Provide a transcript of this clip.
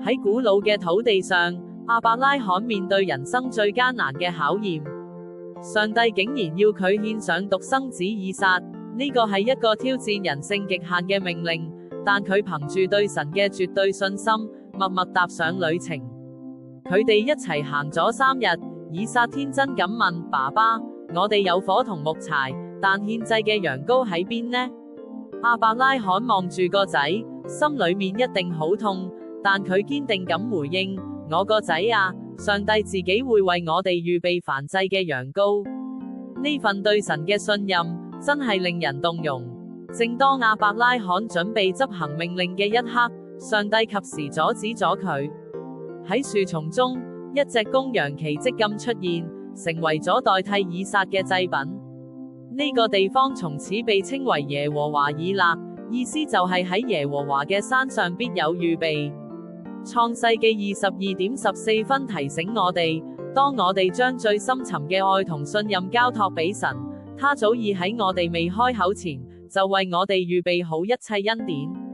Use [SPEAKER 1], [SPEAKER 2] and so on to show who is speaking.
[SPEAKER 1] 喺古老嘅土地上，亞伯拉罕面對人生最艱難嘅考驗，上帝竟然要佢獻上獨生子以撒，呢個係一個挑戰人性極限嘅命令，但佢憑住對神嘅絕對信心，默默踏上旅程。佢哋一齊行咗3日，以撒天真咁問爸爸：我哋有火同木柴，但獻祭嘅羊羔喺邊呢？亞伯拉罕望住個仔，心裏面一定好痛，但佢堅定咁回應：我個仔啊，上帝自己會為我哋預備燔祭嘅羊羔。呢份對神嘅信任真係令人動容。正當亞伯拉罕準備執行命令嘅一刻，上帝及時阻止咗佢。喺樹叢中，一隻公羊奇蹟咁出現，成為咗代替以撒嘅祭品。呢個地方從此被稱為耶和華以勒，意思就係喺耶和華嘅山上必有預備。創世記22:14分提醒我哋，當我哋將最深沉嘅愛同信任交託俾神，他早已喺我哋未開口前，就為我哋預備好一切恩典。